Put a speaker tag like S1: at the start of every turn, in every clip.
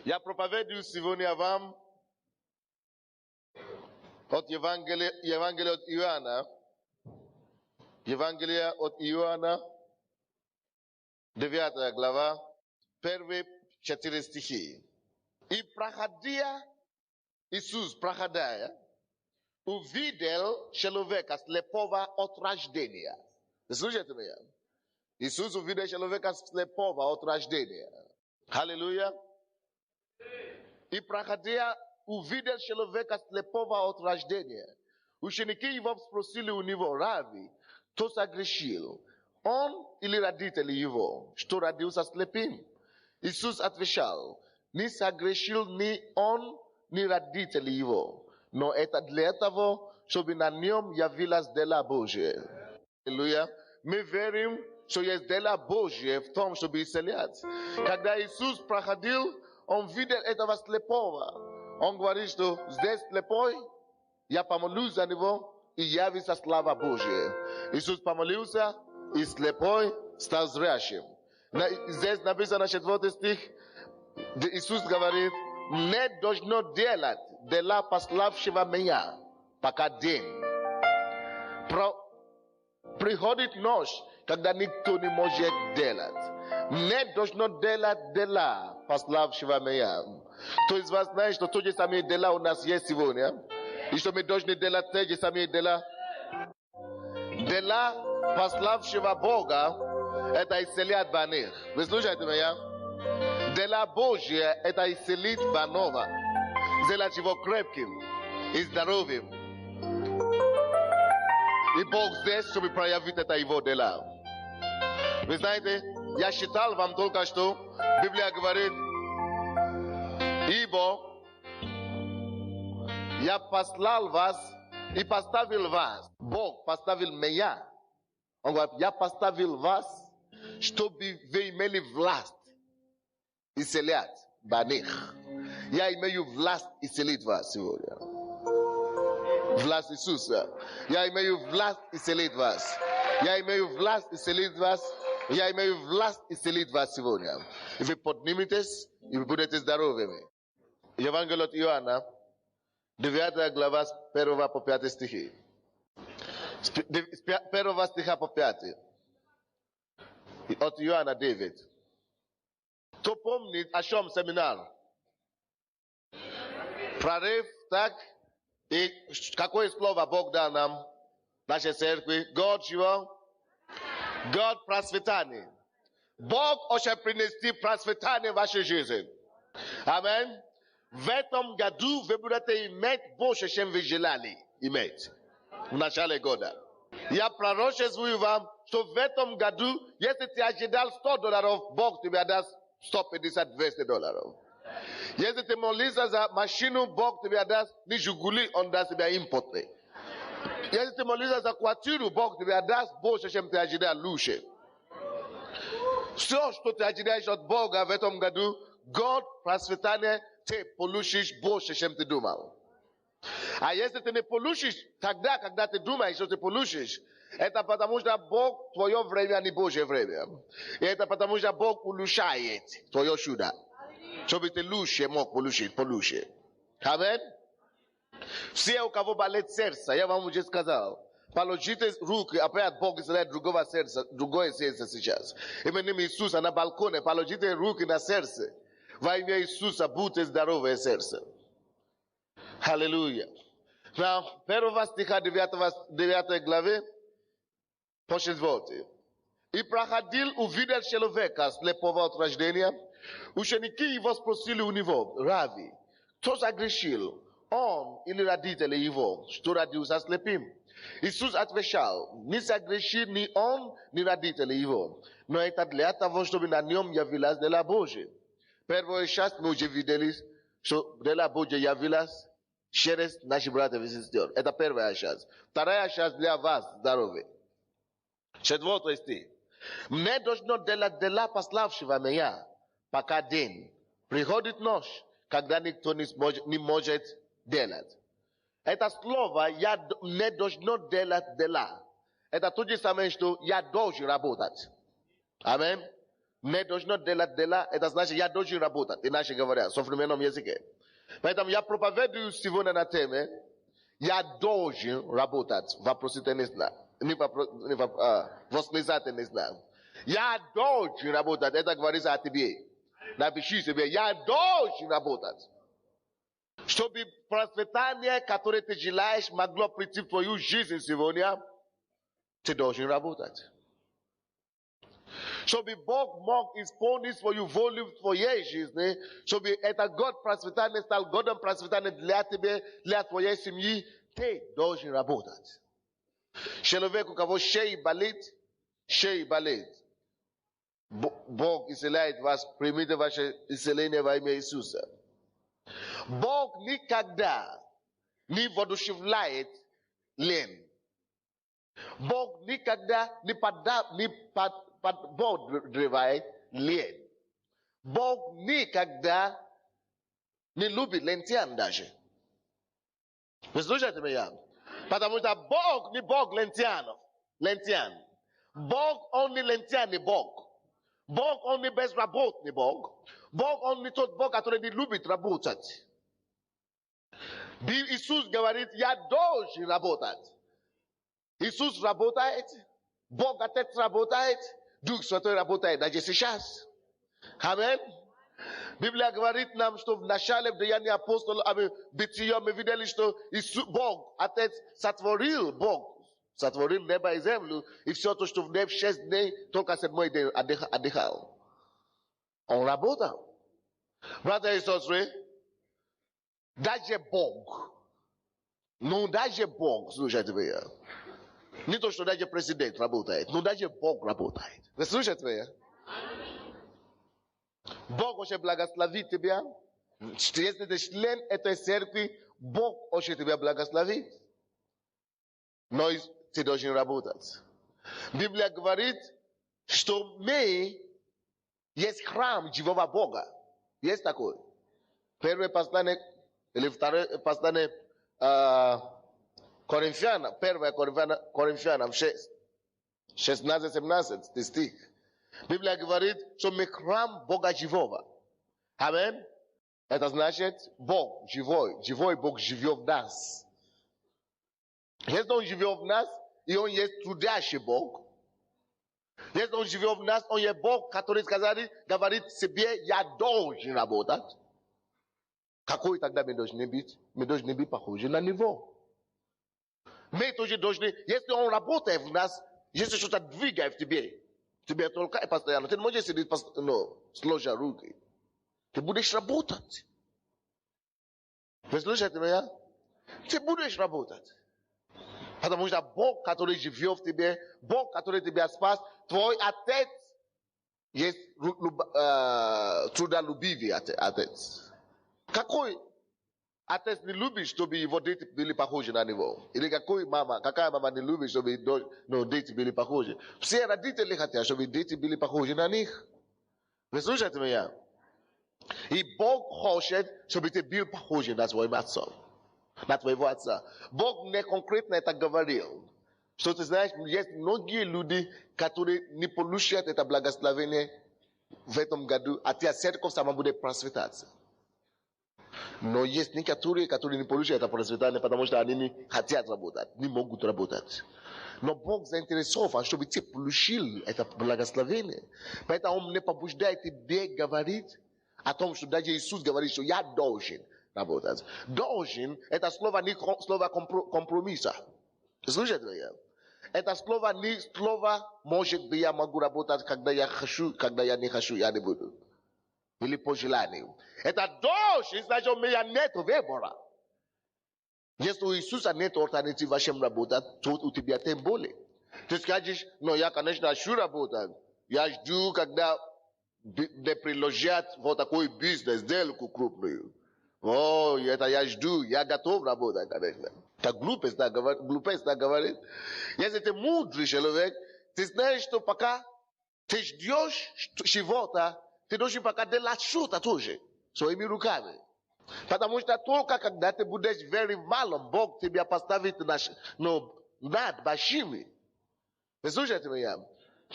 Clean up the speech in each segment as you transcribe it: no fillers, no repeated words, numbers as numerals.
S1: Я проповедую сегодня вам от Евангелия от Иоанна. Евангелие от Иоанна, 9 глава, первые 4 стихи. И проходя, Иисус, проходя, увидел человека слепого от рождения. Слушайте меня. Иисус увидел человека слепого от рождения. Аллилуйя. И проходя, увидел человека слепого от рождения. Ученики его спросили у него: Рави, кто согрешил, он или родители его, что родился слепым? Иисус отвечал: не согрешил ни он, ни родители его, но это для того, чтобы на нем явилась дела Божия. Аллилуйя. Мы верим, что есть дела Божия в том, чтобы исцелять. Когда Иисус проходил, он видел этого слепого. Он говорит, что здесь слепой, я помолюсь за него, и явится слава Божия. Иисус помолился, и слепой стал зрячим. Здесь написано 4 стих, Иисус говорит: не должно делать дела пославшего меня, пока день. Приходит ночь, когда никто не может делать. Не должно делать дела пославшего меня. Кто из вас знает, что те же самые дела у нас есть сегодня? И что мы должны делать те же самые дела? Дела пославшего Бога – это исцелять больных. Вы слушаете меня? Дела Божья – это исцелить больного, сделать его крепким и здоровым. И Бог здесь, чтобы проявить это его дела. Вы знаете, я читал вам только что, Библия говорит: ибо я послал вас и поставил вас. Бог поставил меня. Он говорит: я поставил вас, чтобы вы имели власть исцелять больных. Я имею власть исцелить вас сегодня. Власть Иисуса. Я имею власть исцелить вас. Я имею власть исцелить вас. Я имею власть исцелить вас сегодня. И вы подниметесь, и вы будете здоровыми. Евангелие от Иоанна, 9 глава, с 1 по 5 стихи. С 1 стиха по 5. От Иоанна 9. Кто помнит о чем семинар? Прорыв, так? И какое слово Бог дал нам, нашей церкви? Год чего? Год процветания. Бог хочет принести процветание в вашей жизни. Аминь. В этом году вы будете иметь больше, чем вы желали иметь в начале года. Я пророчествую вам, что в этом году, если ты ожидал $100, Бог тебе даст $150-200. Если ты молишься за машину, Бог тебе даст не Жигули, он даст тебе импортный. Если ты молишься за квартиру, Бог тебе даст больше, чем ты ожидал лучше. Все, что ты ожидаешь от Бога в этом году, Год процветания, ты получишь больше, чем ты думал. А если ты не получишь тогда, когда ты думаешь, что ты получишь, это потому что Бог твое время, а не Божье время. И это потому что Бог улучшает твое чудо, чтобы ты лучше мог получить. Аминь. Все, у кого болит сердце, я вам уже сказал, положите руки, опять Бог израиль другое сердце сейчас. Именем Иисуса на балконе, положите руки на сердце. Во имя Иисуса будьте здоровое сердце. Аллилуйя. На 1 стиха 9 главы, почитайте. И проходил, увидел человека слепого от рождения. Ученики его спросили у него: Рави, кто согрешил, он или родители его, что родился слепым? Иисус отвечал: не согрешил ни он, ни родители его, но это для того, чтобы на нем явилась дела Божия. Первая часть мы уже видели, что дела Божия явилась через наших братьев и сестер. Это первая часть. Вторая часть для вас, здоровья. 4 стих. Не должно делать дела пославшего меня, пока день. Приходит ночь, когда никто не может делать. Это слово «я не должно делать дела». Это то же самое, что «я должен работать». Аминь. не должно делать дела, это значит, я должен работать, иначе говоря, в современном языке. Поэтому я проповедую сегодня на теме, я должен работать, вопросительный знак, восклицательный знак. Я должен работать, это говорится о тебе. Напиши себе, я должен работать. Чтобы процветание, которое ты желаешь, могло прийти в твою жизнь сегодня, ты должен работать. Чтобы Бог мог исполнить свою волю в твоей жизни, чтобы этот год процветания стал годом процветания для тебя, для твоей семьи, ты должен работать. Человек, у кого шея болит, Бог исцеляет вас, примите ваше исцеление во имя Иисуса. Бог никогда не воодушевляет лень. Бог никогда не подбодривает лень. Бог никогда не любит лентян даже. Вы слушаете меня? Потому что Бог не Бог лентян. Бог, он не лентяный Бог. Бог, он не безработный Бог. Бог, он не тот Бог, который не любит работать. Иисус говорит, я должен работать. Иисус работает, Бог Отец работает, Дух Святой работает даже сейчас. Аминь. Библия говорит нам, что в начале в Деянии апостолов, Бытия, мы видели, что Бог, Отец, сотворил небо и землю, и все то, что в небе 6 дней, только 7-й день отдыхал. Он работал. Братья и сестры, даже Бог, слушайте меня, не то, что даже президент работает, но даже Бог работает. Вы слушаете меня? Бог очень благословит тебя. Если ты член этой церкви, Бог очень тебя благословит. Но ты должен работать. Библия говорит, что мы есть храм живого Бога. Есть такой. Первое послание, или второе послание Коринфянам, 1 Коринфянам 6, 16-17 стих. Библия говорит, что мы храм Бога живого. Аминь. Это значит, Бог живой Бог живет в нас. Если Он живет в нас, и Он есть трудящий Бог. Если Он живет в нас, Он есть Бог, который говорит себе, я должен работать. Какой тогда мы должны быть? Мы должны быть похожи на Него. Мы тоже должны, если Он работает в нас, если что-то двигает в тебе толкает постоянно, ты не можешь сидеть, сложа руки. Ты будешь работать. Вы слышите меня? Ты будешь работать. Потому что Бог, который живет в тебе, Бог, который тебя спас, твой Отец есть трудолюбивый Отец. Какой Отец не любит, чтобы его дети были похожи на него? Или какая мама не любит, чтобы дети были похожи? Все родители хотят, чтобы дети были похожи на них. Вы слушаете меня? И Бог хочет, чтобы ты был похож на своего отца. На твоего отца. Бог мне конкретно это говорил. Что ты знаешь, есть многие люди, которые не получат это благословение в этом году, а церковь сама будет процветать. Но есть некоторые, которые не получат это процветание, потому что они не хотят работать, не могут работать. Но Бог заинтересован, чтобы ты получил это благословение. Поэтому Он мне побуждает тебе говорить о том, что даже Иисус говорит, что я должен работать. Должен – это слово не слово компромисса. Слушайте меня? Это слово не слово, может быть, я могу работать, когда я хочу, когда я не хочу, я не буду. Или по желанию. Это должен, значит, у меня нет выбора. Если у Иисуса нет альтернативы, чем работать, то у тебя тем более. Ты скажешь, я, конечно, хочу работать. Я жду, когда мне предложат вот такой бизнес, сделку крупную. Это я жду, я готов работать, конечно. Так глупость так говорит. Если ты мудрый человек, ты знаешь, что пока ты ждешь чего-то, ты должен пока делать что-то тоже своими руками. Потому что только когда ты будешь верить малым, Бог тебя поставит над большими. Вы слушаете меня?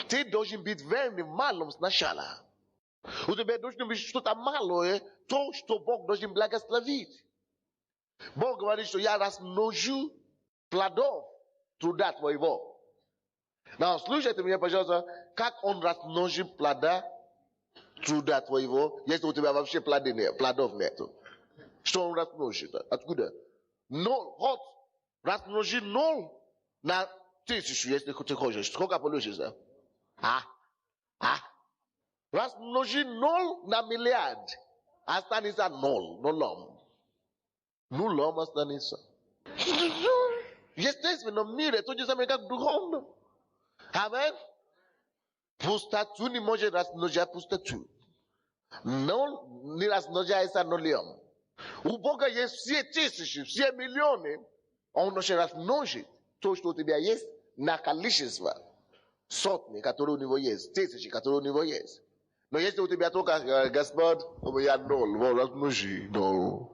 S1: Ты должен быть верным малым сначала. У тебя должно быть что-то малое, то, что Бог должен благословить. Бог говорит, что я размножу плодов труда твоего. Но слушайте меня, пожалуйста, как он размножит плода труда твоего, если у тебя вообще плодов нету? Что он размножит? Откуда? Ноль. Вот, размножи 0 на 1000, если ты хочешь. Сколько получится? Размножи 0 на миллиард. Останется 0. Нулом останется. Естественно, в мире то же самое, как духовно. Амен. Пустоту не может размножать пустоту. 0 не размножается нулем. У Бога есть все тысячи, все миллионы. Он может размножить то, что у тебя есть, на количество. Сотни, которые у него есть, тысячи, которые у него есть. Но если у тебя только Господь, у меня 0, размножи 0.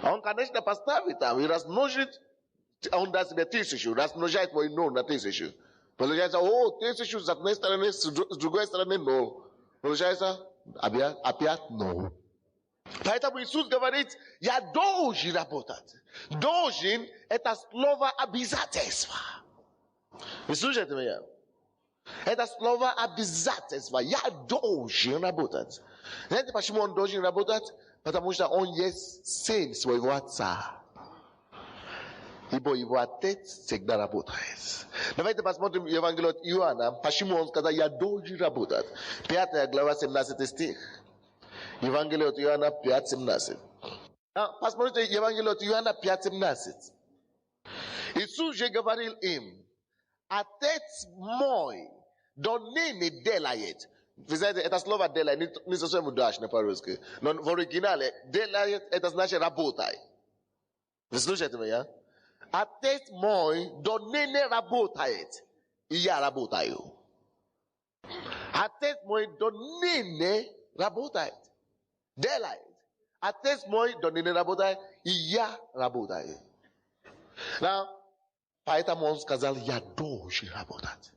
S1: Он, конечно, поставит там и размножит, он даст тебе 1000, размножает твой 0 на 1000. Получается, 1000 с одной стороны, с другой стороны 0. Получается, опять 0. Поэтому Иисус говорит, я должен работать. Должен – это слово обязательства. Вы слушаете меня? Это слово обязательства. Я должен работать. Знаете, почему он должен работать? Потому что он есть сын своего отца. Ибо его отец всегда работает. Давайте посмотрим Евангелие от Иоанна. Почему он сказал, я должен работать. 5 глава, 17 стих. Евангелие от Иоанна 5:17. Посмотрите Евангелие от Иоанна 5:17. Иисус же говорил им, отец мой до ныне делает. Вы знаете, это слово делает не совсем удачно по-русски. Но в оригинале делает, это значит работай. Вы слушаете меня? Отец мой до ныне работает, и я работаю. Отец мой до ныне работает. Делает. Отец мой до ныне работает, и я работаю. Поэтому он сказал, я должен работать.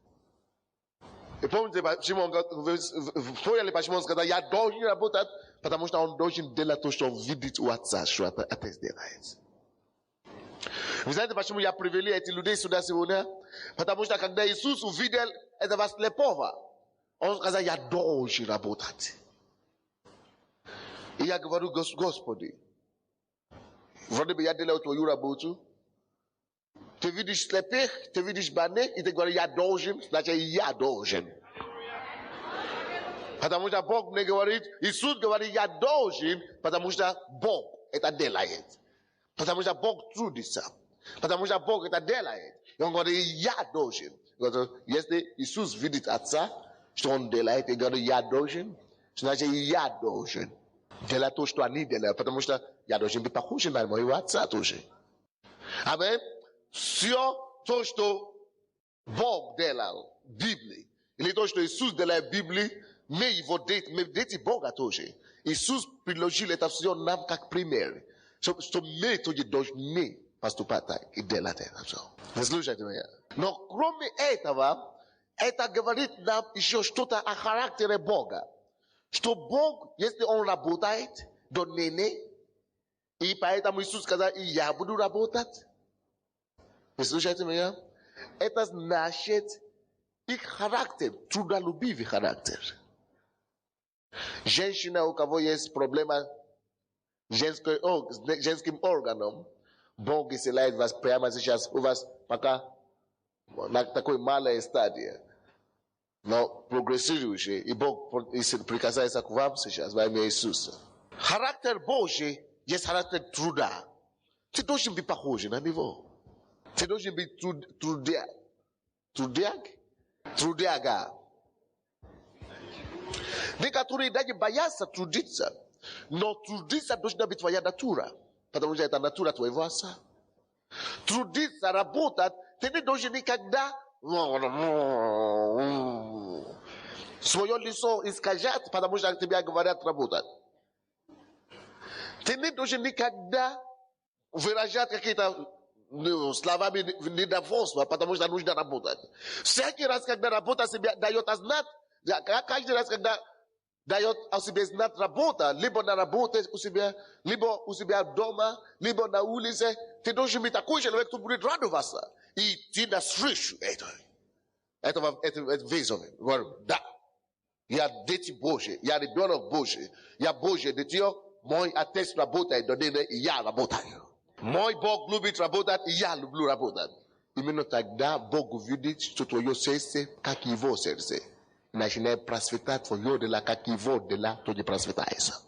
S1: И помните, почему он сказал, я должен работать? Потому что он должен делать то, что он видит у отца, что отец делает. Вы знаете, почему я привели эти людей сюда сегодня? Потому что когда Иисус увидел этого слепого, он сказал, я должен работать. И я говорю, Господи, вроде бы я делаю твою работу. Ты видишь слепых, ты видишь больных, и ты говоришь, я должен, значит, я должен. Потому что Бог мне говорит, Иисус говорит, я должен, потому что Бог это делает. Потому что Бог трудится. Потому что Бог это делает. И он говорит, я должен. Если Иисус видит Отца, что он делает, и говорит, я должен, значит, я должен. Делать то, что они делают, потому что я должен быть похож на моего Отца тоже. Амин. Все то, что Бог делал в Библии, или то, что Иисус делает в Библии, мы его дети Бога тоже. Иисус приложил это все нам как пример. Что мы тоже должны поступать так и делать это все. Вы слушаете меня? Но кроме этого, это говорит нам еще что-то о характере Бога. Что Бог, если Он работает до ныне, и поэтому Иисус сказал, и я буду работать. Вы слушаете меня? Это значит их характер, трудолюбивый характер. Женщина, у кого есть проблема с женским органом, Бог исцеляет вас прямо сейчас. У вас пока на такой малой стадии, но прогрессирующий, и Бог прикасается к вам сейчас во имя Иисуса. Характер Божий есть характер труда. Ты должен быть похож на него. Ты должен быть трудяга. Некоторые даже боятся трудиться. Но трудиться должна быть твоя натура. Потому что это натура твоего отца. Трудиться, работать, ты не должен никогда свое лицо искажать, потому что тебе говорят работать. Ты не должен никогда выражать какие-то словами недовольства, потому что нужно работать. Всякий раз, когда работа себе дает знать, каждый раз, когда дает о себе знать работа, либо на работе у себя, либо у себя дома, либо на улице, ты должен быть такой человек, кто будет радоваться. И идти навстречу этого вызова. Говорю, да, я дети Божьи, я ребенок Божий, я Божье дитё, мой отец работает, и я работаю. Мой Бог любит работать, и я люблю работать. Именно тогда Бог увидит, что твое сердце, как его сердце. Начинает просветать твое дела, как его дела, то не просветается.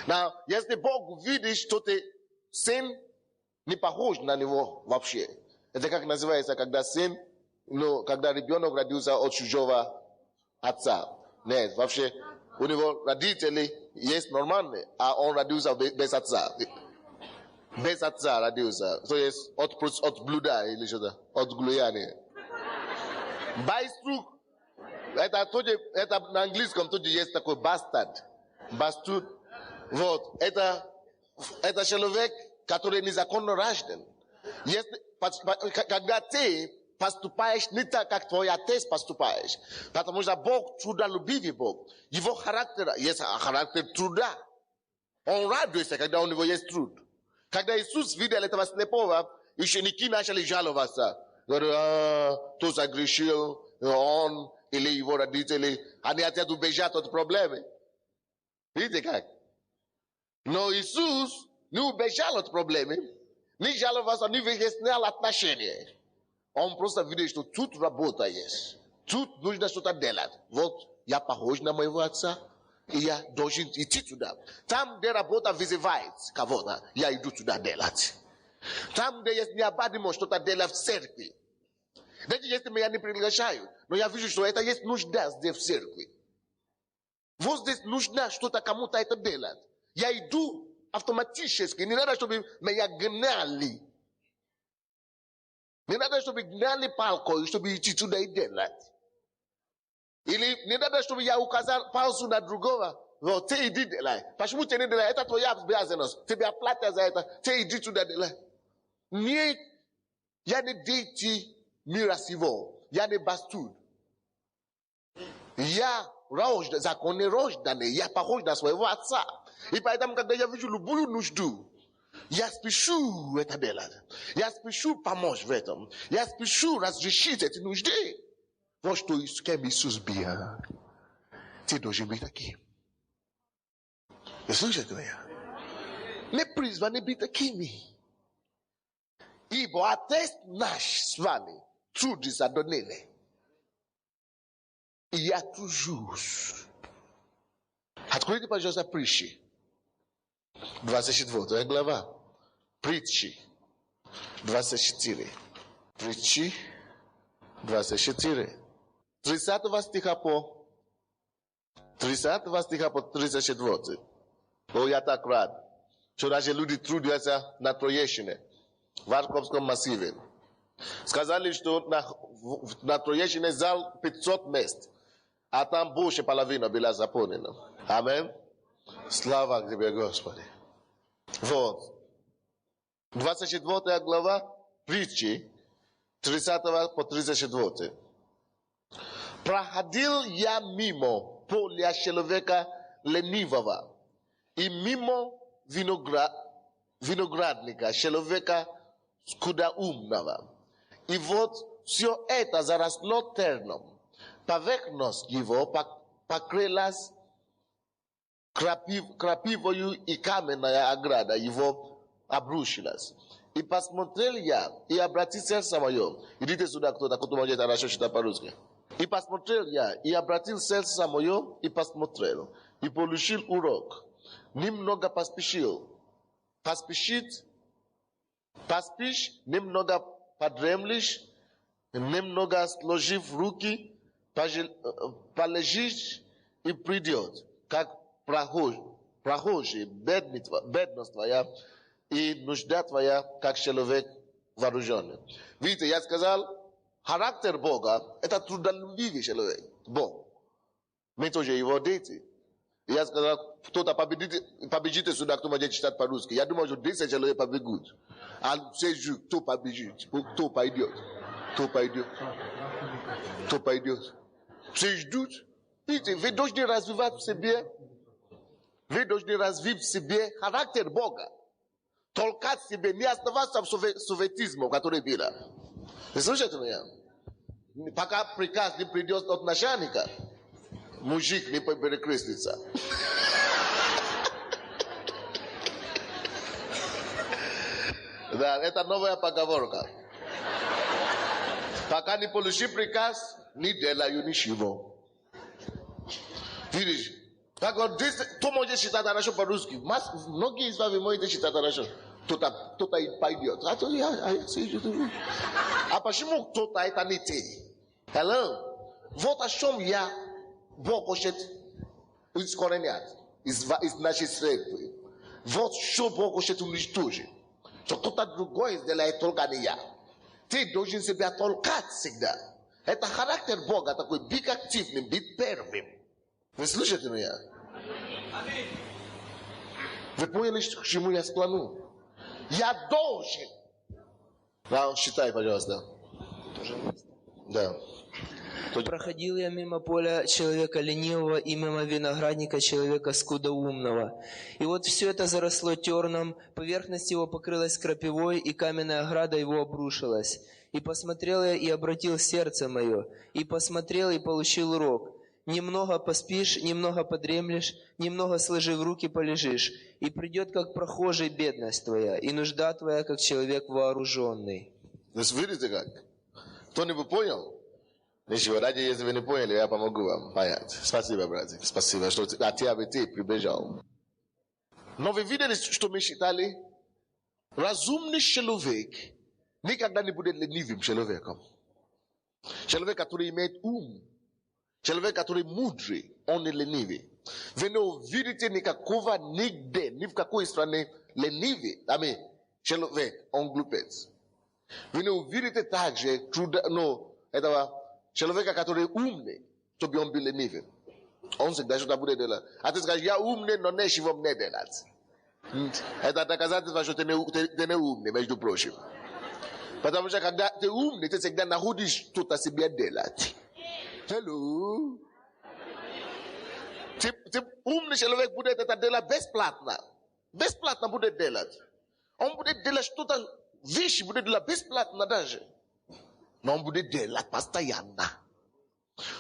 S1: Но если Бог увидит, что ты сын не похож на него вообще. Это как называется, когда сын, когда ребенок родился от чужого отца. Нет, вообще у него родители есть нормальные, а он родился без отца. Без отца родился. То есть от блуда или что-то, от глуяния. Байструк. Это на английском тоже есть такой бастард. Бастуд. Вот. Это человек, который незаконно рожден. Когда ты поступаешь не так, как твой отец поступаешь. Потому что Бог трудолюбивый Бог. Его характер есть характер труда. Он радуется, когда у него есть труд. Когда Иисус видел этого слепого, ученики начали жаловаться. Говорят, кто согрешил, он или его родители. Они хотят убежать от проблемы. Видите как? Но Иисус не убежал от проблемы, не жаловался, не выяснял отношения. Он просто видел, что тут работа есть. Тут нужно что-то делать. Вот я похож на моего отца, и я должен идти туда. Там, где работа вызывает кого-то, я иду туда делать. Там, где есть необходимо что-то делать в церкви. Даже если меня не приглашают, но я вижу, что это есть нужда здесь в церкви. Вот здесь нужно что-то кому-то это делать. Я иду автоматически. Не надо, чтобы меня гнали. Не надо, чтобы гнали палкой, чтобы идти туда и делать. Или не надо, чтобы я указал палцу на другого. Вот, ты иди делать. Почему ты не делать? Это твоя обязанность. Тебе платят за это. Ты иди туда делать. Нет, я не дети мира сего. Я не бастуд. Я законный рожденный. Я похож на своего отца. И поэтому, когда я вижу любую нужду, я спешу это делать. Я спешу помочь в этом. Я спешу разрешить эти нужды. Вот что с кем Иисус был. Ты должен быть таким. Вы слышите меня? Не призваны быть такими. Ибо Отец наш с вами трудится до ныне. И я тружусь. Откройте, пожалуйста, притчи. 24 глава. Притчи. 24. Притчи. 24. 30 стиха по 34. О, я так рад, что даже люди трудятся на Троещине, в Арковском массиве. Сказали, что на Троещине зал 500 мест, а там больше половины была заполнена. Аминь. Слава тебе, Господи. Вот. 24 глава, притчи, 30 по 34. Проходил я мимо поля человека ленивого и мимо виноградника человека скудоумного. И вот все это заросло терном. Поверхность его покрылась крапивою, и каменная ограда его обрушилась. И посмотрел я, и обратил сердце мое. Идите сюда, кто-то может хорошо читать по-русски. И посмотрел я, и обратил сердце мое, и посмотрел, и получил урок. Немного поспешил. Поспешь, немного подремлешь, немного сложив руки, полежишь, и придет, как прохожий, бедность твоя, и нужда твоя, как человек вооруженный. Видите, я сказал, характер Бога – это трудолюбивый человек, Бог. Мы тоже его дети. Я сказал, кто-то побежит сюда, кто может читать по-русски. Я думал, что 10 человек побегут. А все ждут, кто побежит, кто пойдет. Кто пойдет. Кто пойдет. Все ждут. Видите, вы должны развивать в себе. Вы должны развить в себе характер Бога. Толкать себе, не оставаться в советизме, который был. Вы слышите меня? Пока приказ не придет от начальника, мужик не перекрестится. Да, это новая поговорка. Пока не получи приказ, не делаю ничего. Видишь? Так вот, кто может читать хорошо по-русски? Многие из вас можете читать хорошо. Кто-то пойдет. А почему кто-то это не ты? Hello? Вот о чем Бог хочет искоренять из нашей церкви. Вот что Бог хочет уничтожить. Что кто-то другой сделает только не я. Ты должен себя толкать всегда. Это характер Бога такой, быть активным, быть первым. Вы слышите меня? Вы поняли, к чему я склону? Я должен. Да, считай, пожалуйста. Да.
S2: Проходил я мимо поля человека ленивого и мимо виноградника человека скудоумного. И вот все это заросло терном, поверхность его покрылась крапивой, и каменная ограда его обрушилась. И посмотрел я, и обратил сердце мое, и посмотрел, и получил урок. Немного поспишь, немного подремлешь, немного сложив руки полежишь, и придет, как прохожий, бедность твоя, и нужда твоя, как человек вооруженный.
S1: Вы видите как? Кто-нибудь понял? Ничего, даже если вы не поняли, я помогу вам понять. Спасибо, братик, спасибо, что ты прибежал. Но вы видели, что мы считали? Разумный человек никогда не будет ленивым человеком. Человек, который имеет ум. Человек, который мудрый, он не ленивый. Вы не увидите никакого нигде, ни в какой стране ленивый. Человек, он глупец. Вы не увидите также этого человека, который умный, чтобы он был ленивый. Он всегда что-то будет делать. А ты скажешь, я умный, но не чего мне делать. Это доказательство, что ты не умный, между прочим. Потому что когда ты умный, ты всегда находишь что-то себе делать. Hello. Ты умный человек будет это делать бесплатно. Бесплатно будет делать. Он будет делать что-то, вещи будет делать бесплатно даже. Но он будет делать постоянно.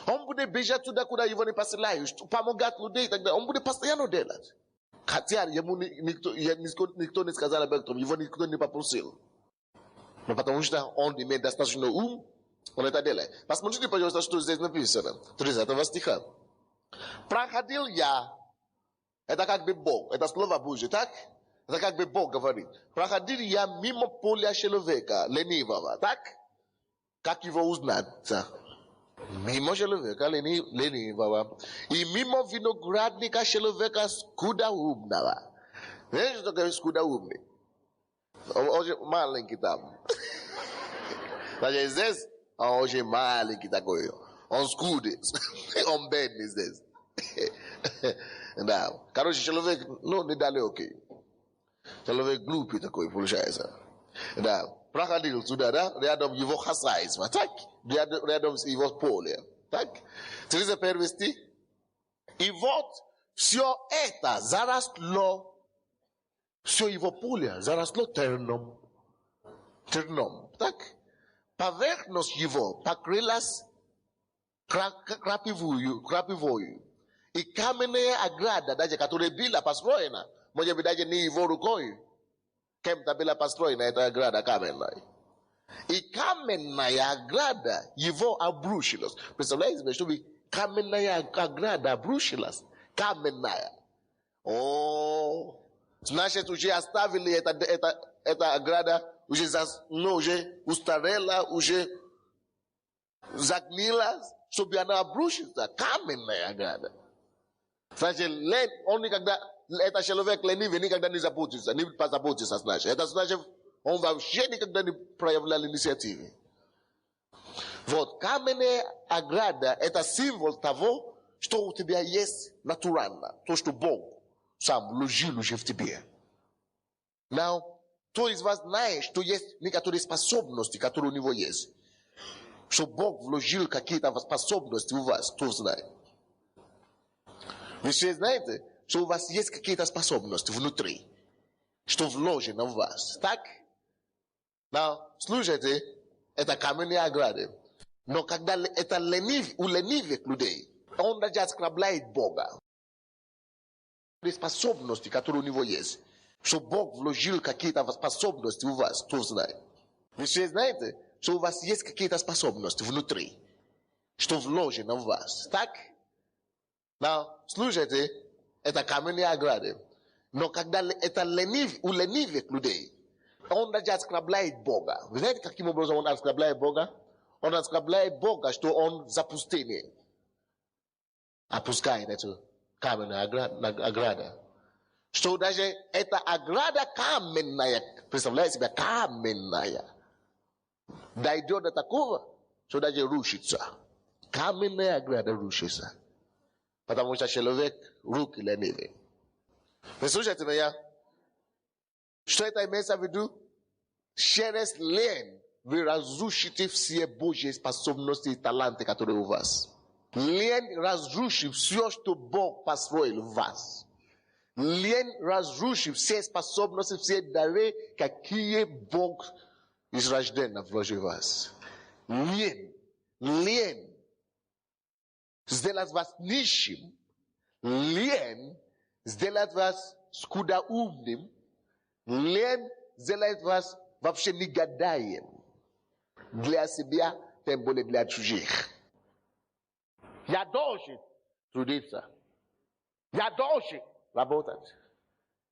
S1: Он будет бежать туда, куда его не посылают. Помогать людей и так далее. Он будет постоянно делать. Хотя ему никто не сказал об этом, его никто не попросил. Но потому что он имеет достаточно ум, он это делает. Посмотрите, пожалуйста, что здесь написано. 30 стиха. Проходил я. Это как бы Бог. Это слово Божье, так? Это как бы Бог говорит. Проходил я мимо поля человека ленивого, так? Как его узнать? Мимо человека ленивого. И мимо виноградника человека скудоумного. Знаешь, что такое скудоумный? Он маленький там. Значит, здесь он очень маленький такой. Он скудный. Он бедный здесь. Да. Короче, человек, недалекий. Человек глупый такой, получается. Да. Проходил туда, да? Рядом его хозяйство. Так? Рядом его поле. Так? 31 стих. И вот все это заросло. Все его поле заросло терном. Терном. Так? Поверхность его покрылась крапивою. И каменная ограда, даже которая была построена, может быть, даже не его рукой, кем-то была построена эта ограда каменная. И каменная ограда его обрушилась. Представляете, чтобы каменная ограда обрушилась? Каменная. Значит, уже оставили эта ограда, уже устарела, уже загнила, чтобы она обрушилась. Каменная ограда. Значит, он никогда, этот человек ленивый никогда не заботится, не позаботится, значит. Это значит, он вообще никогда не проявлял инициативы. Вот, каменная ограда, это символ того, что у тебя есть натурально, то, что Бог сам вложил уже в тебе. Now, кто из вас знает, что есть некоторые способности, которые у него есть? Что Бог вложил какие-то способности у вас, кто знает? Вы все знаете, что у вас есть какие-то способности внутри, что вложено в вас, так? Now, слушайте, это каменные ограды. Но когда это у ленивых людей, он даже оскорбляет Бога. Способности, которые у него есть, что Бог вложил какие-то способности у вас, кто знает? Вы все знаете, что у вас есть какие-то способности внутри, что вложено в вас, так? Now, слушайте, это каменные ограды. Но когда это у ленивых людей, он даже оскорбляет Бога. Вы знаете, каким образом он оскорбляет Бога? Он оскорбляет Бога, что он запустение. Опускает эту каменную ограду. Что даже эта ограда каменная, представляете себе, каменная, дойдет до такого, что даже рушится. Каменная ограда рушится. Потому что человек руки ленивый. Вы слушаете меня? Что это имеется в виду? Через лень вы разрушите все Божьи способности и таланты, которые у вас. Лень разрушит все, что Бог построил в вас. Лень разрушит все способности, все дары, какие Бог из рождения вложил в вас. Лень сделать вас нищим. Лень сделать вас скудоумным. Лень сделать вас вообще негодяем. Для себя, тем более для чужих. Я должен трудиться. Я должен работать.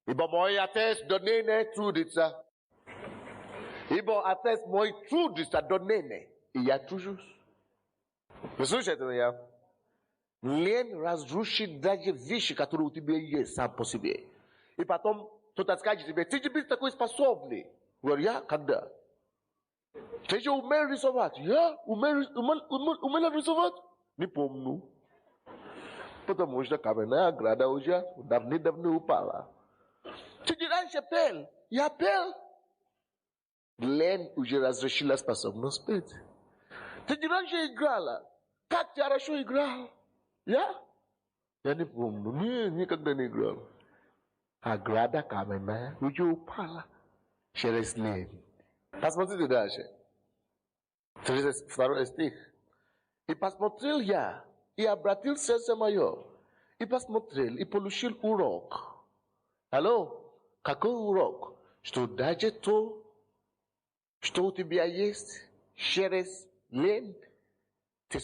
S1: Ибо мой отец Донене трудится. Ибо отец мой трудится Донене. И я тружусь. Вы слушаете меня? Лень разрушит даже вещи, которые у тебя есть сам по себе. И потом кто-то скажет тебе, ты теперь такой способный. Говорю, я? Когда? Ты же умел рисовать. Я? Умел рисовать? Не помню. Потому что каменная ограда уже давно упала. Ты же раньше пел. Я пел. Лень уже разрешила способность петь. Ты же раньше играла. Как ты хорошо играл? Я? Я не помню. Никогда не играл. Ограда каменная уже упала. Через лень. Посмотрите дальше. 32 стих. И посмотрел я, и обратил сердце мое, и посмотрел, и получил урок. Алло, какой урок? Что даже то, что у тебя есть, через лень, ты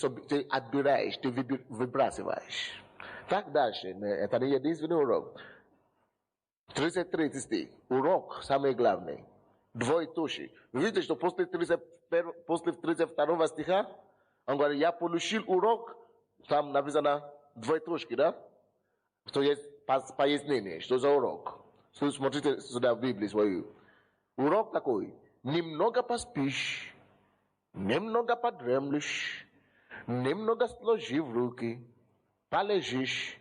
S1: отбираешь, ты выбрасываешь. Так дальше, это не единственный урок. 33 стих. Урок самый главный. Двоеточие. Вы видите, что после 32 стиха, он говорит, я получил урок, там написано двоеточие, да? Что есть пояснение, что за урок. Смотрите сюда в Библии свою. Урок такой. Немного поспишь, немного подремлешь, немного сложив руки, полежишь,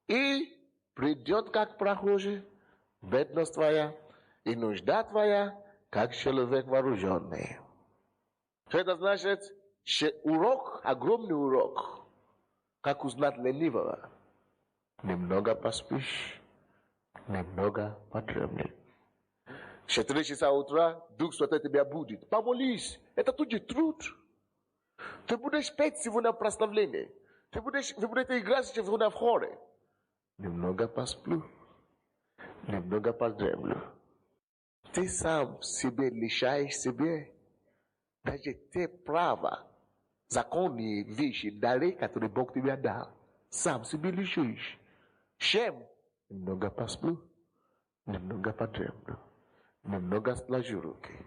S1: и придет как прохожий, бедность твоя, и нужда твоя, как человек вооруженный. Что это значит? Урок, огромный урок. Как узнать ленивого? Немного поспишь, немного подремли. В 4 часа утра Дух Святой тебя будет. Помолись. Это тоже труд. Ты будешь петь сегодня прославление. Вы будете играть сегодня в хоре. Немного посплю, немного подремлю. Ты сам себе лишаешь себе даже те права, законные вещи, дары, которые Бог тебе дал. Сам себе лишишь. Чем? Немного посплю, немного подремлю, немного сложу руки.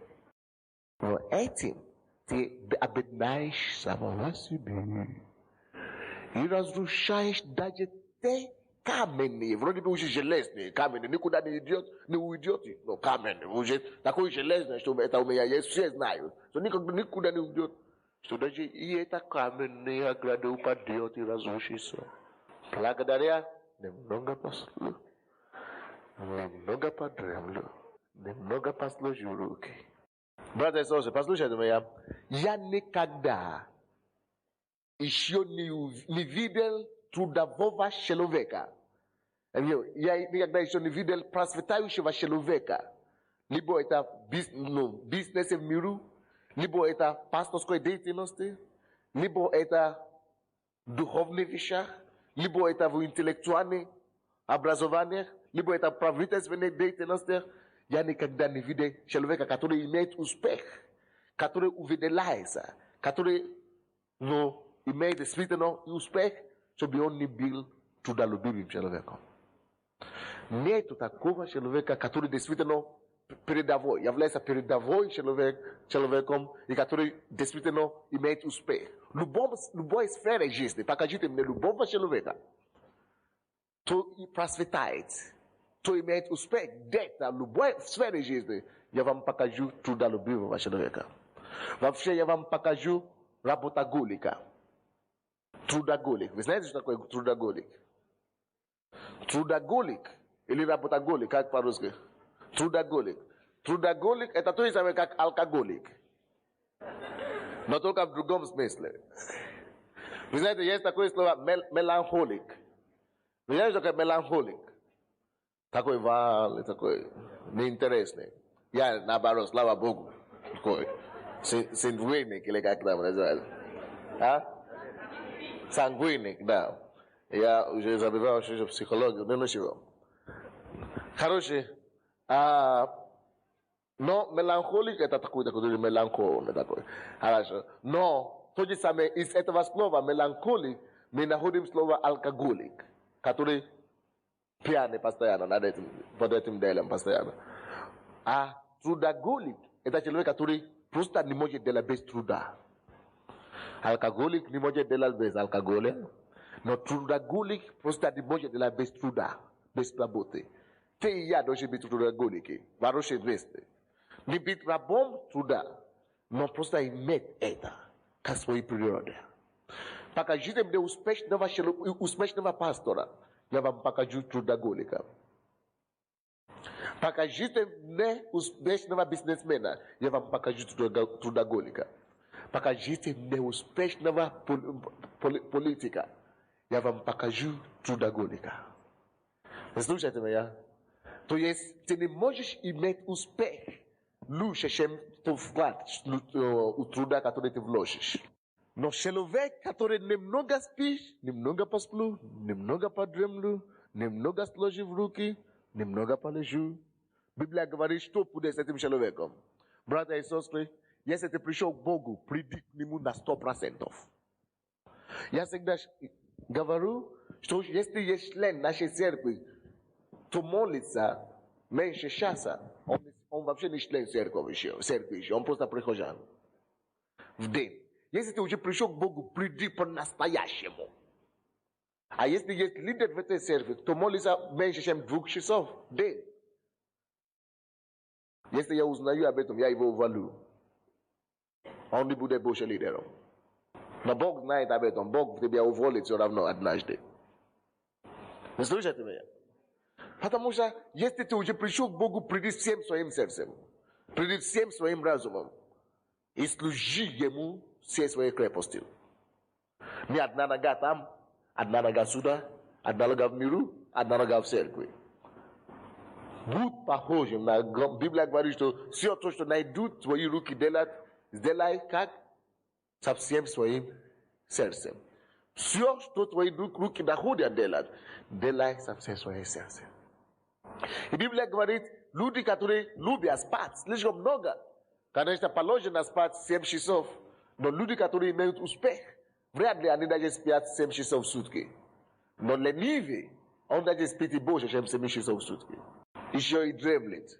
S1: Но этим ты обеднаешь самого себе. И разрушаешь даже те каменные, вроде бы уже железные каменные, никуда не уйдет, но каменные, уже такой железный, что это у меня есть, все знают, что никуда не уйдет.
S3: что даже и это каменные ограды упадет и разрушится. Благодаря немного послу, немного подремлю, немного послужу руки.
S1: Братья и сестры, послушайте меня. Я никогда еще не видел трудового человека. Я никогда еще не видел процветающего человека. Либо это бизнес в миру, либо это пасторской деятельности, либо это духовных вещах, либо это в интеллектуальных образованиях, либо это правительственной деятельности. Я никогда не видел человека, который имеет успех, который выделяется, который имеет действительно успех, чтобы он не был трудолюбивым человеком. Нет такого человека, который действительно передовой, является передовой человеком, и который действительно имеет успех. Любой сфере жизни, покажите мне любого человека, кто процветает, кто имеет успех где-то, в любой сфере жизни, я вам покажу трудолюбивого человека. Вообще, я вам покажу работоголика. Трудоголик. Вы знаете, что такое трудоголик? Трудоголик или работоголик, как по-русски? Трудоголик. Трудоголик – это то же самое, как алкоголик. Но только в другом смысле. Вы знаете, есть такое слово меланхолик. Вы знаете, что такое меланхолик? Такой вал, такой неинтересный. Я, наоборот, слава Богу, такой сангвиник, или как там называется. А? Сангвиник, да. Я уже забивал еще психологию, но ничего. Хороший. Но меланхолик это такой меланхолный такой. Хорошо. Но то же самое из этого слова меланхолик мы находим слово алкоголик, который пьяный постоянно под этим делом постоянно. А трудоголик это человек, который просто не может делать без труда. Алкоголик не может делать без алкоголя, но трудоголик просто не может делать без труда, без работы. Те и я должны быть трудоголики, хорошие вместе. Не быть рабом труда, но просто иметь это, как своей природе. Покажите мне успешного пастора, я вам покажу трудоголика. Покажите мне успешного бизнесмена, я вам покажу трудоголика. Покажите мне успешного политика, я вам покажу трудоголика. Вы слушаете меня? То есть ты не можешь иметь успех лучше, чем тот вклад у труда, который ты вложишь. Но человек, который немного спишь, немного посплю, немного подремлю, немного сложив руки, немного полежу. Библия говорит, что будет с этим человеком. Братья и сестры, если ты пришел к Богу, приди к Нему на 100%. Я всегда говорю, что если есть член нашей церкви, то молится меньше часа, он вообще не член церкви еще, он просто прихожан. В день. Если ты уже пришел к Богу, приди по-настоящему. А если есть лидер в этой церкви, то молится меньше, чем 2 часов в день. Если я узнаю об этом, я его уволю. Он не будет больше лидером. Но Бог знает об этом, Бог тебя уволит все равно однажды. Вы слышите меня? Потому что, если ты уже пришел к Богу, приди всем своим сердцем, приди всем своим разумом и служи Ему всей своей крепостью. Не одна нога там, одна нога сюда, одна нога в миру, одна нога в церкви. Будь похожим на... Библия говорит, что все то, что найдут твои руки делать, сделай как? Со всем своим сердцем. Все, что твои руки находят делать, делай со всем своим сердцем. И Библия говорит, люди, которые любят спать слишком много, конечно, положено спать 7 часов, но люди, которые имеют успех, вряд ли они даже спят 7 часов в сутки. Но ленивый, он даже спит и больше, чем 7 часов в сутки. Еще и дремлет,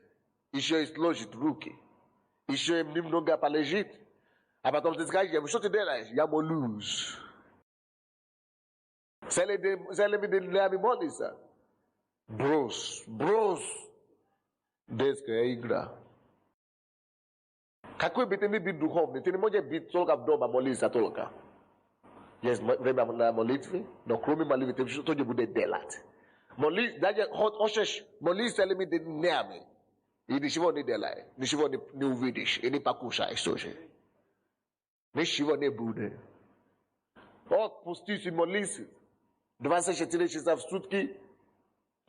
S1: еще и сложит руки, еще и немного полежит. А потом ты скажешь ему, что ты делаешь? Я молюсь. Целыми днями молится. Брось. Детская игра.
S3: Какой бы ты ни был духовный, ты не можешь быть только дома молиться только. Есть время на молитве, но кроме молитвы ты что не будет делать. Даже хочешь молиться или не нами, и ничего не делай, ничего не увидишь, и не покушаешь тоже. Ничего не будет. Вот пустись молиться 24 часа в сутки,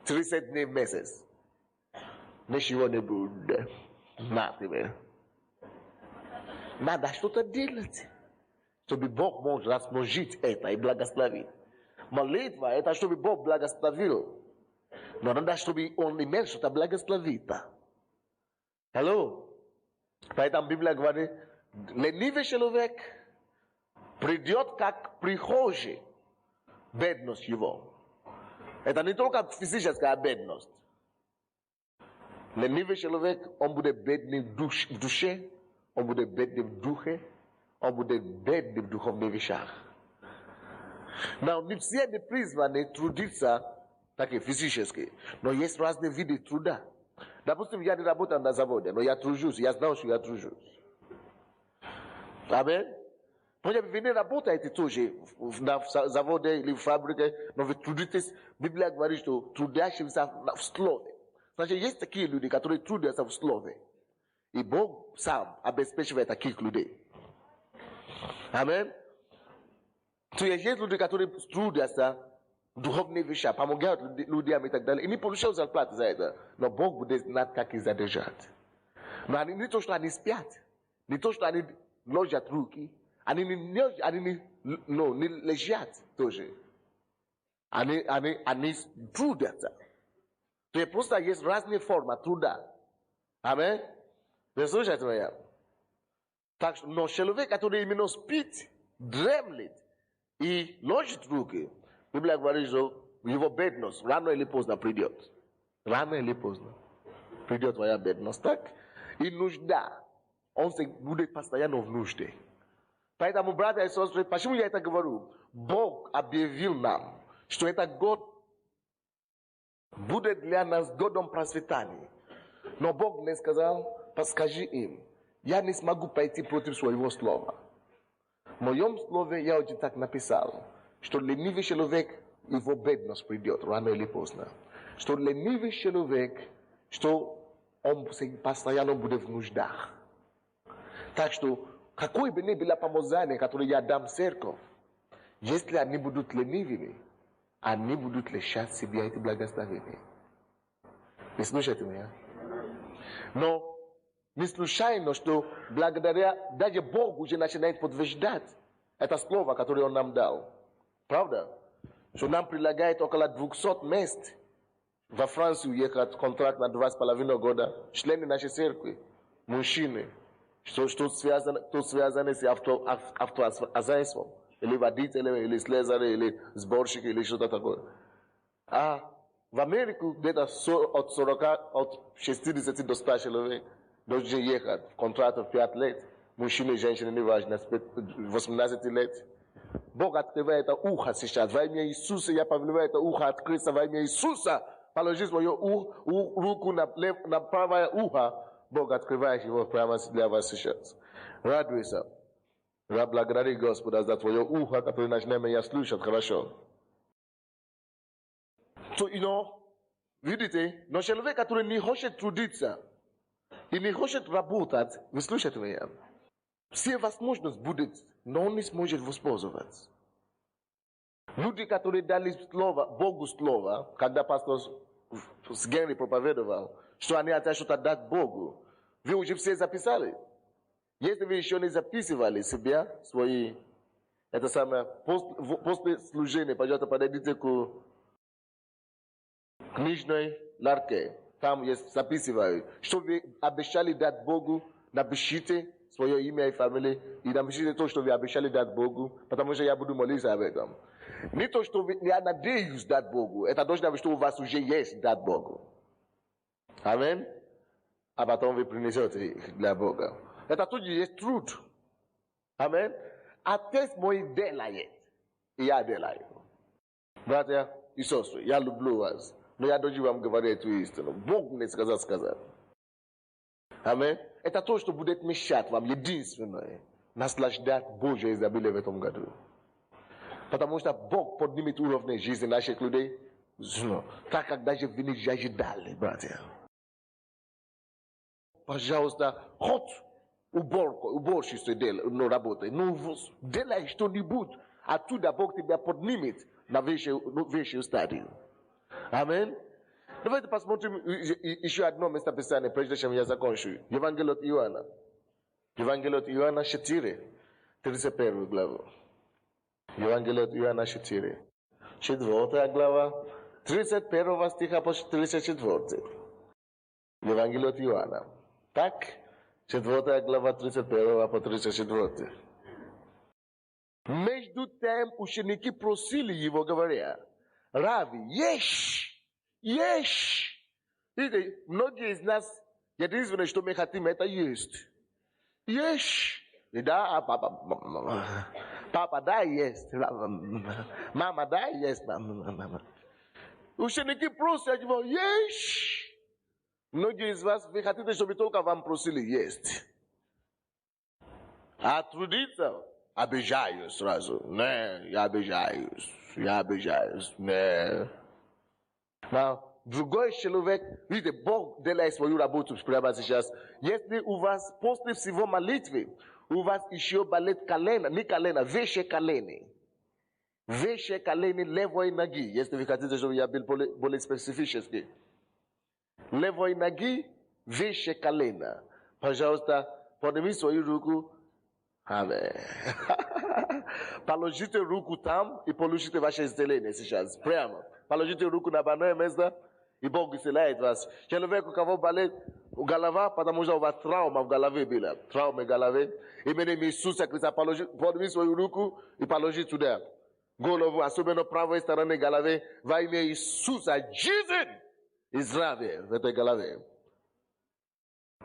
S3: 30 дней в месяц. Ничего не будет. На тебе. Надо что-то делать, чтобы Бог мог размножить это и благословить. Молитва – это чтобы Бог благословил. Но надо, чтобы Он имел что-то благословить. Алло? Поэтому Библия говорит, ленивый человек придет как прихожий, бедность его. Это не только физическая бедность. Ленивый человек, он будет бедный в душе, он будет бедный в духе, он будет бедный в духовных вещах. Но не все не призваны трудиться так и физически, но есть разные виды труда. Допустим, я не работаю на заводе, но я тружусь, я знаю, что я тружусь. Амин? Вы не работаете тоже на заводе или в фабрике, но вы трудитесь. Библия говорит, что трудящимся в слове. Значит, есть такие люди, которые трудятся в слове. И Бог сам обеспечивает таких людей. Амин? То есть люди, которые трудятся в духовные вещи, помогают людям и так далее. И не получают зарплату за это. Но Бог будет знать, как их задержать. Но не то, что они спят. Не то, что они ложат руки. Они не лежат тоже. Они трудятся. То есть просто есть разные формы труда. Амин? Вы слушаете меня? Так что, но человек, который именно спит, дремлет и ложит руки, Библия говорит, что его бедность рано или поздно придет. Рано или поздно придет твоя бедность, так? И нужда. Он будет постоянно в нужде. Поэтому, братья и сестры, почему я это говорю? Бог объявил нам, что этот год будет для нас годом процветания. Но Бог не сказал, подскажи им, я не смогу пойти против своего слова. В моем слове я очень так написал, что ленивый человек, его бедность придет рано или поздно. Что ленивый человек, что он постоянно будет в нуждах. Так что, какое бы ни было помазание, которое я дам в церковь, если они будут ленивыми, они будут лишать себя эти благословения. Вы слушаете меня? Но не случайно, что благодаря, даже Бог уже начинает подтверждать это слово, которое Он нам дал. Правда? Что нам предлагает около 200 мест во Францию ехать контракт на 2,5 года. Члены нашей церкви, мужчины, что связано с автоазайством. Или водители, или слесари, или сборщики, или что-то такое. А в Америку где-то от 60 до 100 человек должны ехать в контракт в 5 лет. Мужчины и женщины, неважно, 18 лет. Бог открывает это ухо сейчас. Во имя Иисуса я повелеваю это ухо открыться. Во имя Иисуса положи свою руку на правое ухо. Бог открывает его прямо для вас сейчас. Радуйся. Благодари Господа за твое ухо, которое начнем меня слушать хорошо. Видите, но человек, который не хочет трудиться и не хочет работать, вы слушаете меня, все возможности будет, но он не сможет воспользоваться. Люди, которые дали слово, Богу слово, когда пастор Генри проповедовал, что они хотят что-то дать Богу, вы уже все записали. Если вы еще не записывали себя, свои, это самое, после служения, пожалуйста, подойдите к книжной ларке. Там есть записывают. Что вы обещали дать Богу, напишите свое имя и фамилию, и напишите то, что вы обещали дать Богу, потому что я буду молиться об этом. Не то, что я надеюсь дать Богу, это должно быть, что у вас уже есть дать Богу. Аминь. А потом вы принесете для Бога. Это тоже есть труд. Аминь. Отец мой делает. И я делаю. Братья и сестры, я люблю вас. Но я должен вам говорить эту истину. Бог не сказал. Аминь. Это то, что будет мешать вам единственное наслаждать Божьей изобилием в этом году. Потому что Бог поднимет уровень жизни наших людей, так как даже вы не ожидали, братья. Пожалуйста, хоть уборщица работай, но делай что-нибудь, оттуда Бог тебя поднимет на высшую стадию. Аминь. Давайте посмотрим еще одно местописание, прежде чем я закончу. Евангелие от Иоанна. Евангелие от Иоанна 4, 31 глава. Евангелие от Иоанна 4. 4 глава, 31 стиха по 34. Евангелие от Иоанна. Так, 4 глава, 31 по 34. Между тем ученики просили его, говоря: Рави, ешь. Видите, многие из нас, единственное, что мы хотим, это есть. Ешь. И да, папа, дай есть. Мама, дай есть. Ученики просят его: ешь. Многие из вас, вы хотите, чтобы только вам просили есть. А трудиться? Обижаюсь сразу. Не, я обижаюсь. Не. Но другой человек, видите, Бог делает свою работу прямо сейчас. Если у вас после всего молитвы, у вас еще болит колено, не колено, выше колени. Выше колени левой ноги. Если вы хотите, чтобы я был более специфический. Левой ноги, выше колена. Пожалуйста, поднимите свою руку. Аминь. Положите руку там и получите ваше исцеление сейчас. Прямо. Положите руку на больное место, и Бог исцеляет вас. Человек, у кого болит голова, потому что у вас травма в голове была. Травма в голове. Именем Иисуса Христа, поднимите свою руку и положите туда. Голову, особенно правой стороны головы, во имя Иисуса. Жизнь и здравие в этой голове.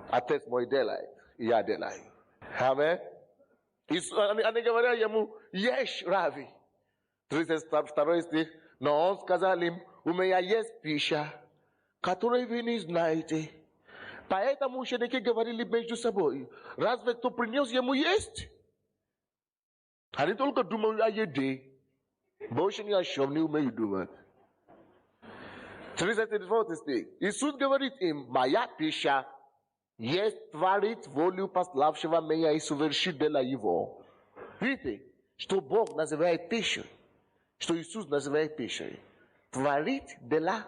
S3: Отец мой делает, и я делаю. Аминь. Они говорят ему: ешь, Рави. 32 стих. Но он сказал им: у меня есть пища, которую вы не знаете. Поэтому ученики говорили между собой: разве кто принес ему есть? Они только думали о еде. Больше ни о чем не умеют думать. 34 стих. Иисус говорит им: моя пища есть творить волю пославшего меня и совершить дело его. Видите, что Бог называет пищей, что Иисус называет пищей. Творить дела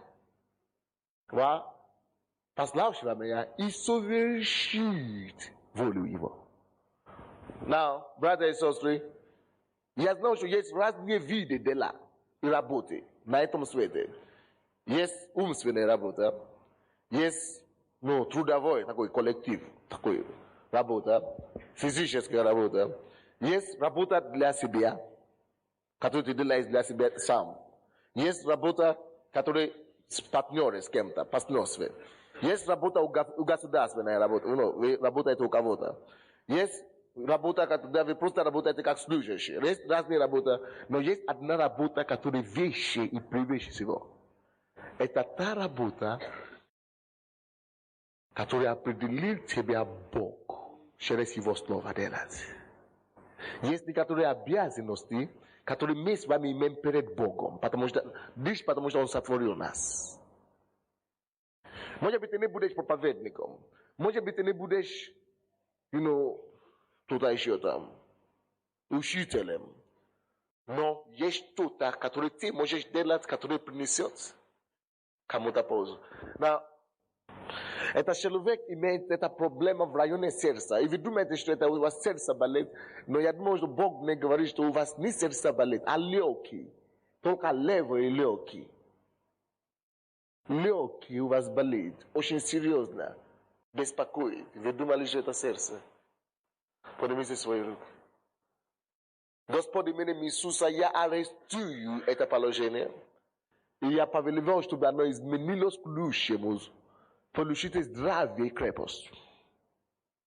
S3: пославшего меня и совершить волю его. Now, братья и сестры, я знаю, что есть разные виды дела и работы на этом свете. Есть умственная работа, есть трудовой такой коллектив, такой работа, физическая работа. Есть работа для себя, которую ты делаешь для себя сам. Есть работа, которая с партнером, с кем-то, партнерстве. Есть работа государственная работа, вы работаете у кого-то. Есть работа, когда вы просто работаете как служащие. Есть разные работы, но есть одна работа, которая выше и превыше всего. Это та работа, которая определил тебя Бог через Его Слово делать. Есть некоторые обязанности, которые мы с вами имеем перед Богом, потому что Он сотворил нас. Может быть, ты не будешь проповедником, может быть, ты не будешь, туда еще там, учителем, но есть что-то, которое ты можешь делать, которое принесет кому-то пользу. Этот человек имеет эту проблему в районе сердца. И вы думаете, что это у вас сердце болит, но я думаю, что Бог мне говорит, что у вас не сердце болит, а легкие. Только левые легкие. Легкие у вас болит. Очень серьезно. Беспокоит. Вы думали, что это сердце? Поднимите свои руки. Господь, именем Иисуса, я арестую это положение. И я повелеваю, чтобы оно изменилось к лучшему. Получите здравие и крепость.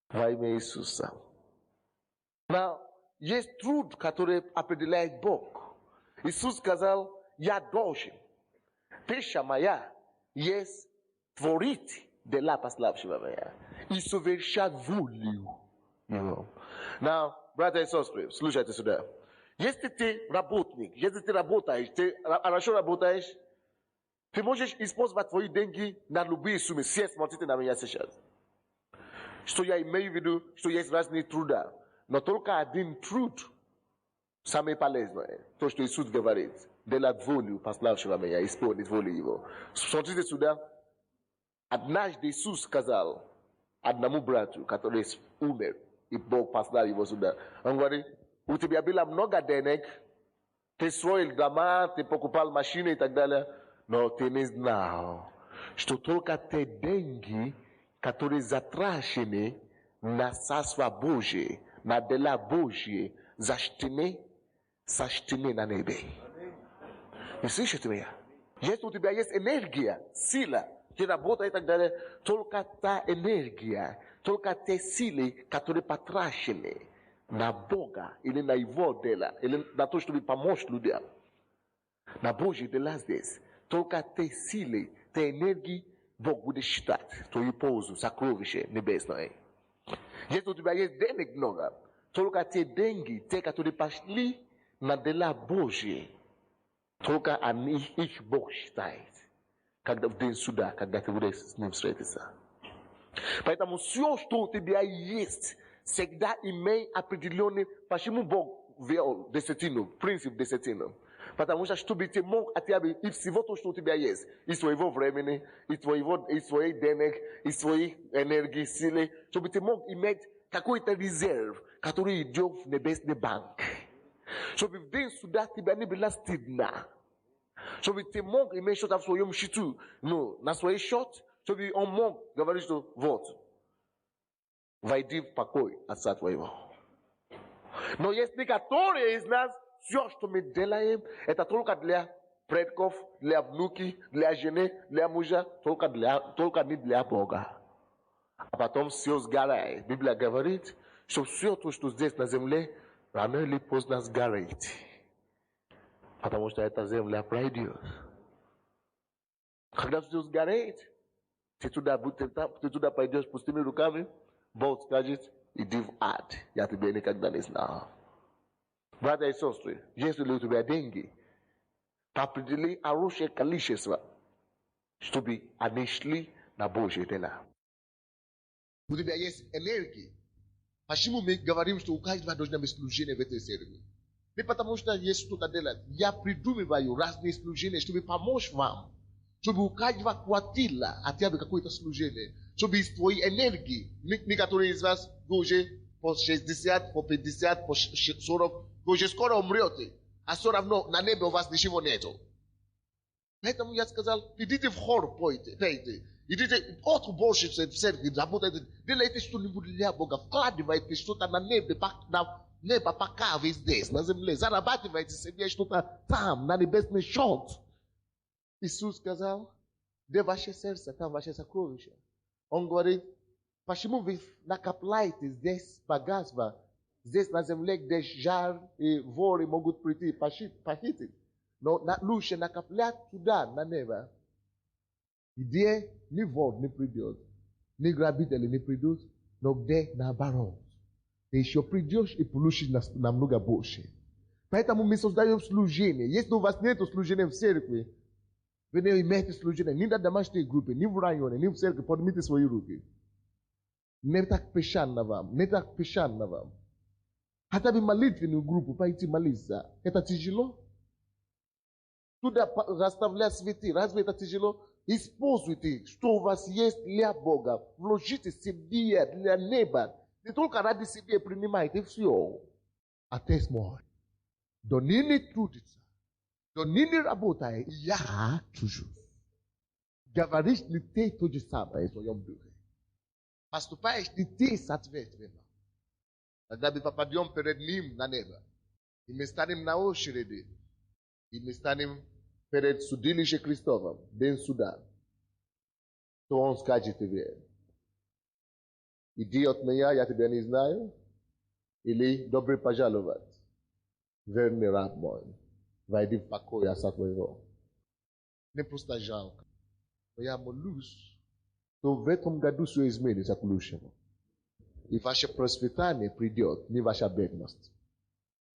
S3: Во имя Иисуса. Но есть труд, который определяет Бог. Иисус сказал: я должен. Пища моя есть творить de la paslav shivamaya. Isoversha vuliu. You know. Now, brothers and sisters, слушайте сюда. Если ты работник, если ты работаешь, ты хорошо работаешь, ты можешь использовать твои деньги на любые суммы. Все смотрите на меня сейчас. Что я имею в виду, что есть разные труда. Но только один труд самый полезный. То, что Иисус говорит. Делать волю пославшего меня, исполнить волю Его. Смотрите сюда. Однажды Иисус сказал одному брату, который умер, и Бог послал его сюда. Он говорит, у тебя было много денег, ты строил дома, ты покупал машины и так далее, но ты не знал, что только те деньги, которые затрачены на Царство Божие, на дела Божьи, сочтены на небе. Вы слышите меня? Если у тебя есть энергия, сила, ты работаешь и так далее, только та энергия, только те силы, которые потрачены на Бога или на Его дела, или на то, чтобы помочь людям, на Божьи дела здесь, только те силы, те энергии Бог будет считать твою пользу, сокровище небесное. Если у тебя есть денег много, только те деньги, те, которые пошли на дела Божьи, только их Бог считает. Когда в день суда, когда ты будешь с ним встретиться. Поэтому все, что у тебя есть, всегда имеет определенный... Почему Бог ввел десятину, принцип десятину? Потому что, чтобы ты мог хотя бы и всего то, что у тебя есть, из своего времени, из своих денег, из своих энергий, силы, чтобы ты мог иметь какой-то резерв, который идет в небесный банк. Чтобы в день суда тебя не было стыдно. Чтобы ты мог иметь что-то в своем счету, ну, на свой счет, чтобы он мог говорить, что вот, войди в покой Отца твоего. Но есть некоторые из нас, все, что мы делаем, это только для предков, для внуки, для жены, для мужа, только не для Бога. А потом все сгорает. Библия говорит, что все то, что здесь на земле, рано или поздно сгорит. Потому что эта земля пройдет. Когда все сгорит, ты туда пойдешь пустыми руками, Бог скажет, иди в ад. Я тебя никогда не знал. Братья и сестры, если у тебя деньги, определи хорошее количество, чтобы они шли на Божьи дела. У тебя есть энергия. Почему мы говорим, что у каждого должно быть служение в этой церкви? Не потому что есть что-то делать. Я придумываю разные служения, чтобы помочь вам. Чтобы у каждого хватило хотя бы какое-то служение. Чтобы из твоей энергии, некоторые из вас уже по 60, по 50, по 40, вы уже скоро умрете. А все равно на небе у вас ничего нету. Поэтому я сказал, идите в хор, пейте. Идите от больше в церкви, работайте. Делайте что-нибудь для Бога. Вкладывайте что-то на небе, небо пока вы здесь, на земле. Зарабатывайте себе что-то там, на небесный счет. Иисус сказал, где ваше сердце, там ваше сокровище. Он говорит, почему вы накапливаете здесь богатство, здесь на земле, где жар и воры могут прийти, похитить. Но лучше накаплять туда, на небо, где ни вор не придет, ни грабители не придут, но где наоборот. Ты еще придешь и получишь намного больше. Поэтому мы создаем служение. Если у вас нет служения в церкви, вы не имеете служения ни на домашней группе, ни в районе, ни в церкви, поднимите свои руки. Не так печально вам. Хотя бы молитвенную группу пойти молиться. Это тяжело? Туда расставлять цветы. Разве это тяжело? Используйте, что у вас есть для Бога. Вложите себе для неба. Не только ради себя принимайте все. Отец мой, до ныне трудится, до ныне работает, я чужу. Говоришь ли ты то же самое в своем духе? Поступаешь ли ты соответственно? Тогда мы попадем перед ним на небо. И мы станем на очереди. И мы станем перед судилищем Христовым, день суда. То он скажет тебе, иди от меня, я тебя не знаю, или добро пожаловать, верный раб мой, войди в покой Отца твоего. Не просто жалко, но я молюсь,
S4: то в этом году все изменится к лучшему. И ваше процветание придет, не ваша бедность.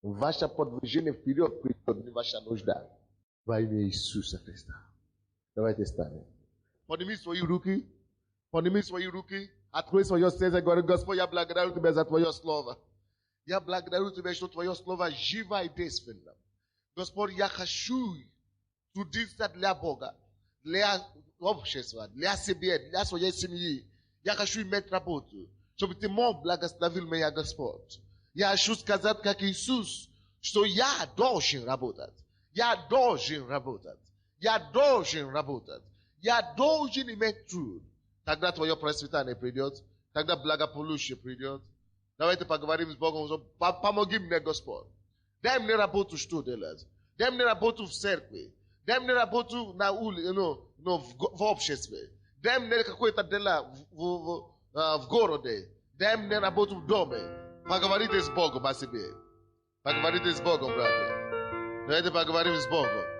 S4: Ваше продвижение вперед придет, не ваша нужда. Во имя Иисуса Христа. Давайте станем.
S1: Подними свои руки. Подними свои руки. Открой свое сердце и говори: Господь, я благодарю Тебя за Твое Слово. Я благодарю Тебя, что Твое Слово живо и действенно. Господь, я хочу трудиться для Бога, для общества, для себя, для своей семьи. Я хочу иметь работу, чтобы Ты мог благословил меня, Господь. Я хочу сказать, как Иисус, что я должен работать. Я должен работать. Я должен работать. Я должен иметь труд. Тогда Твое процветание придет. Тогда благополучие придет. Давайте поговорим с Богом. Помоги мне, Господь. Дай мне работу, что делать. Дай мне работу в церкви. Дай мне работу на улице, в обществе. Дай мне какое-то дело в городе. Дай мне работу в доме. Поговорите с Богом о себе. Поговорите с Богом, братья. Давайте поговорим с Богом.